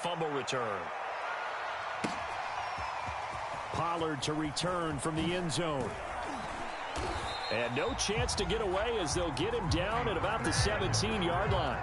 fumble return. Pollard to return from the end zone. And no chance to get away as they'll get him down at about the 17-yard line.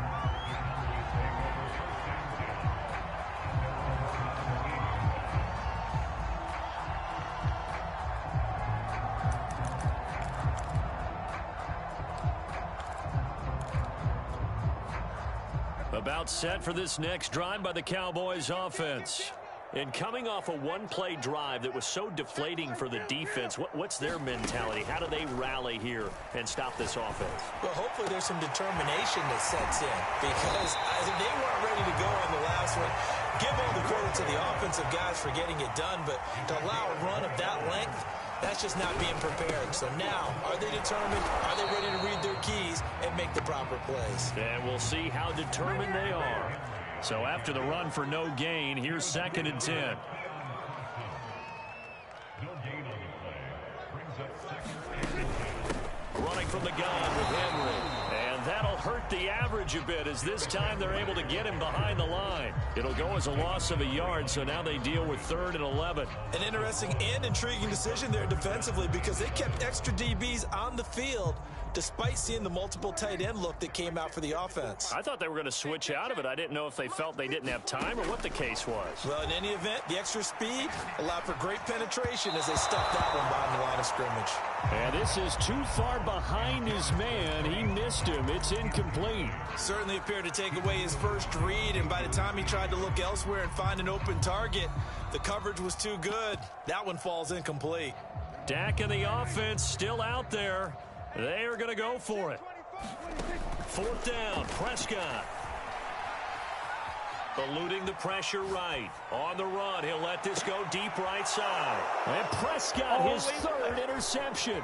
About set for this next drive by the Cowboys offense. And coming off a one-play drive that was so deflating for the defense, what's their mentality? How do they rally here and stop this offense? Well, hopefully there's some determination that sets in, because they weren't ready to go on the last one. Give all the credit to the offensive guys for getting it done, but to allow a run of that length, that's just not being prepared. So now, are they determined? Are they ready to read their keys and make the proper plays? And we'll see how determined they are. So after the run for no gain, here's 2nd and 10. Running from the gun with Henry. And that'll hurt the average a bit, as this time they're able to get him behind the line. It'll go as a loss of a yard, so now they deal with 3rd and 11. An interesting and intriguing decision there defensively, because they kept extra DBs on the field despite seeing the multiple tight end look that came out for the offense. I thought they were going to switch out of it. I didn't know if they felt they didn't have time or what the case was. Well, in any event, the extra speed allowed for great penetration as they stuffed that one behind the line of scrimmage. And this is too far behind his man. He missed him. It's incomplete. Certainly appeared to take away his first read, and by the time he tried to look elsewhere and find an open target, the coverage was too good. That one falls incomplete. Dak and the offense still out there. They are going to go for it. 4th down, Prescott. Eluding the pressure right. On the run, he'll let this go deep right side. And Prescott, his 3rd interception.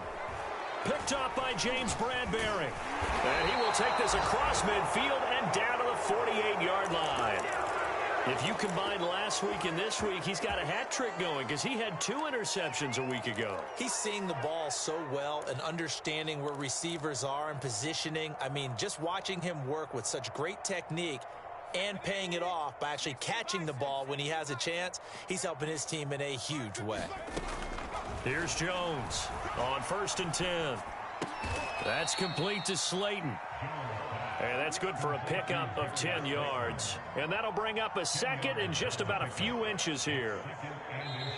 Picked up by James Bradbury. And he will take this across midfield and down to the 48-yard line. If you combine last week and this week, he's got a hat trick going, because he had 2 interceptions a week ago. He's seeing the ball so well and understanding where receivers are and positioning. I mean, just watching him work with such great technique and paying it off by actually catching the ball when he has a chance, he's helping his team in a huge way. Here's Jones on 1st and 10. That's complete to Slayton. And that's good for a pickup of 10 yards. And that'll bring up a 2nd and just about a few inches here.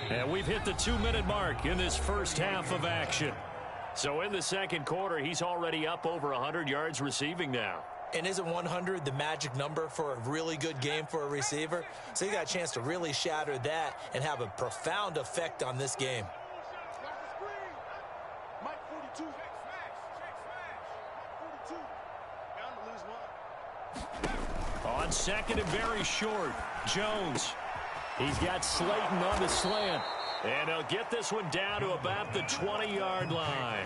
And we've hit the 2-minute mark in this first half of action. So in the 2nd quarter, he's already up over 100 yards receiving now. And isn't 100 the magic number for a really good game for a receiver? So he got a chance to really shatter that and have a profound effect on this game. On 2nd and very short, Jones. He's got Slayton on the slant. And he'll get this one down to about the 20-yard line.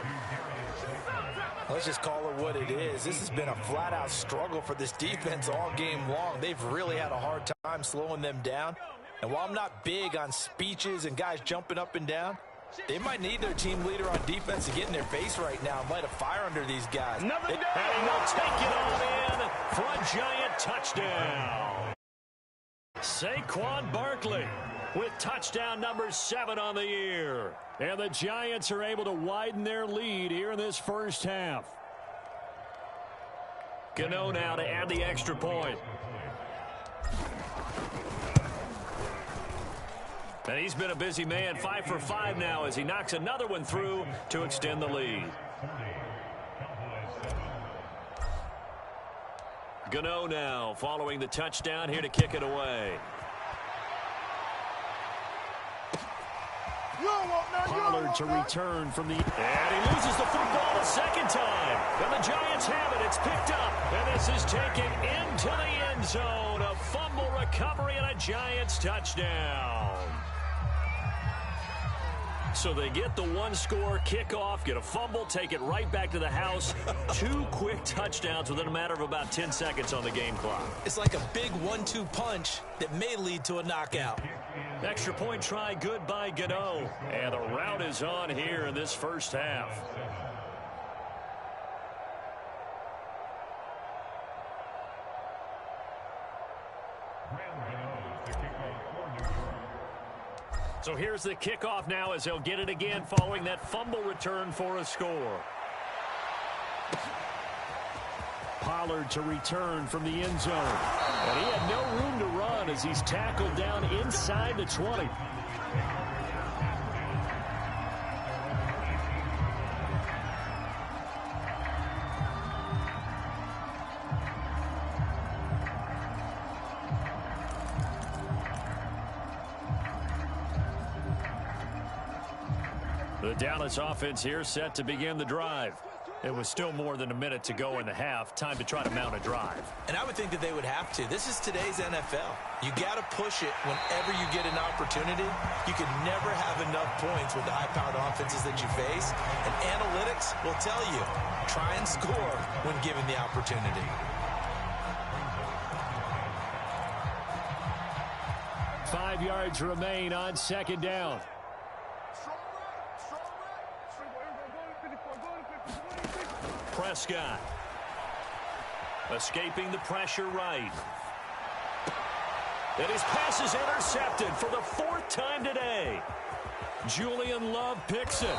Let's just call it what it is. This has been a flat-out struggle for this defense all game long. They've really had a hard time slowing them down. And while I'm not big on speeches and guys jumping up and down, they might need their team leader on defense to get in their face right now and light a fire under these guys. And he'll take it all in for a giant touchdown. Saquon Barkley with touchdown number 7 on the year. And the Giants are able to widen their lead here in this first half. Gano now to add the extra point. And he's been a busy man, 5 for 5 now as he knocks another one through to extend the lead. Gano now following the touchdown here to kick it away. Pollard to return from the... And he loses the football a 2nd time. And the Giants have it. It's picked up. And this is taken into the end zone. A fumble recovery and a Giants touchdown. So they get the 1-score kickoff, get a fumble, take it right back to the house. 2 quick touchdowns within a matter of about 10 seconds on the game clock. It's like a big 1-2 punch that may lead to a knockout. Extra point try good by Gano. And the route is on here in this first half. So here's the kickoff now as they'll get it again following that fumble return for a score. Pollard to return from the end zone. And he had no room to run as he's tackled down inside the 20. The Dallas offense here set to begin the drive. It was still more than a minute to go in the half. Time to try to mount a drive. And I would think that they would have to. This is today's NFL. You got to push it whenever you get an opportunity. You can never have enough points with the high-powered offenses that you face. And analytics will tell you, try and score when given the opportunity. Five yards remain on second down. Prescott escaping the pressure right. And his pass is intercepted for the fourth time today. Julian Love picks it.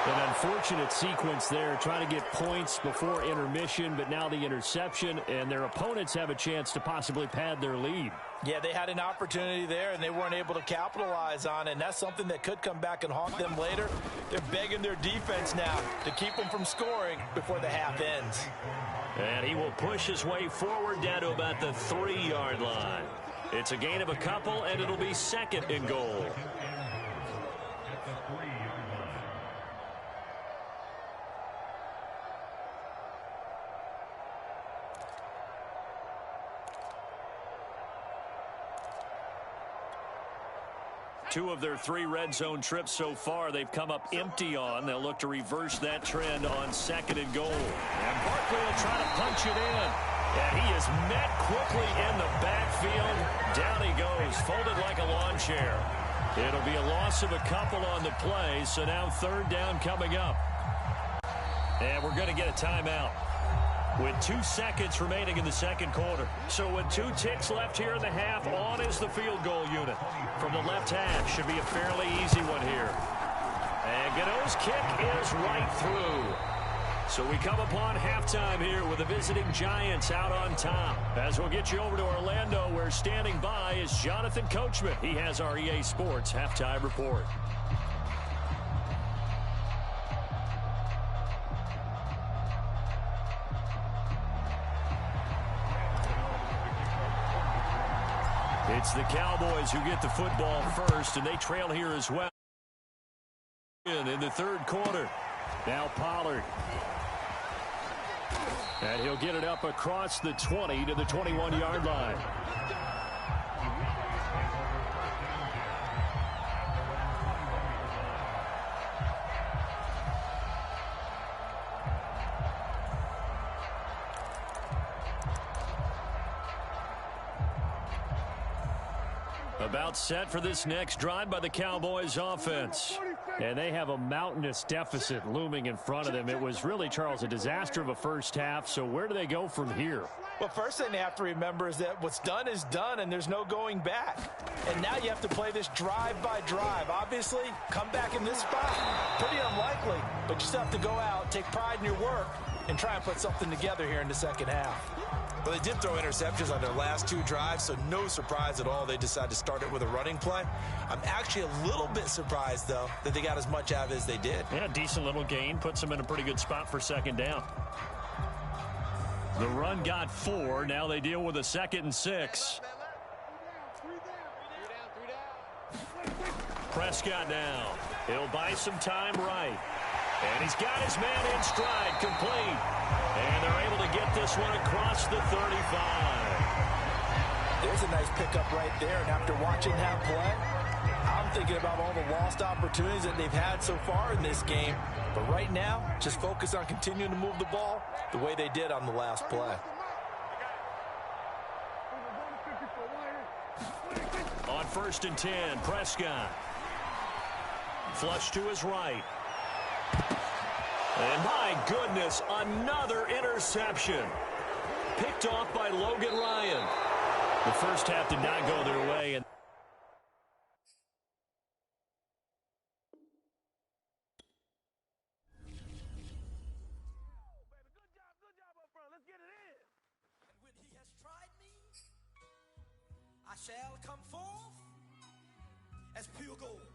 An unfortunate sequence there, trying to get points before intermission, but now the interception, and their opponents have a chance to possibly pad their lead. Yeah, they had an opportunity there, and they weren't able to capitalize on it, and that's something that could come back and haunt them later. They're begging their defense now to keep them from scoring before the half ends. And he will push his way forward down to about the 3-yard line. It's a gain of a couple, and it'll be second and goal. Two of their 3 red zone trips so far, they've come up empty on. They'll look to reverse that trend on second and goal. And Barkley will try to punch it in. And he is met quickly in the backfield. Down he goes, folded like a lawn chair. It'll be a loss of a couple on the play, so now third down coming up. And we're going to get a timeout with 2 seconds remaining in the second quarter. So with 2 ticks left here in the half, on is the field goal unit. From the left half, should be a fairly easy one here. And Gano's kick is right through. So we come upon halftime here with the visiting Giants out on top. As we'll get you over to Orlando, where standing by is Jonathan Coachman. He has our EA Sports halftime report. It's the Cowboys who get the football first, and they trail here as well. In the third quarter. Now Pollard. And he'll get it up across the 20 to the 21-yard line. About set for this next drive by the Cowboys offense. And they have a mountainous deficit looming in front of them. It was really, Charles, a disaster of a first half. So where do they go from here? Well, first thing they have to remember is that what's done is done, and there's no going back. And now you have to play this drive by drive. Obviously, come back in this spot. Pretty unlikely, but you still have to go out, take pride in your work, and try and put something together here in the second half. Well, they did throw interceptions on their last 2 drives, so no surprise at all they decided to start it with a running play. I'm actually a little bit surprised, though, that they got as much out of it as they did. Yeah, decent little gain. Puts them in a pretty good spot for second down. The run got 4. Now they deal with a 2nd and 6. Prescott now. He'll buy some time right. And he's got his man in stride, complete. And they're able to get this one across the 35. There's a nice pickup right there. And after watching that play, I'm thinking about all the lost opportunities that they've had so far in this game. But right now, just focus on continuing to move the ball the way they did on the last play. On 1st and 10, Prescott. Flush to his right. And my goodness, another interception. Picked off by Logan Ryan. The first half did not go their way. And I shall come forth as pure gold.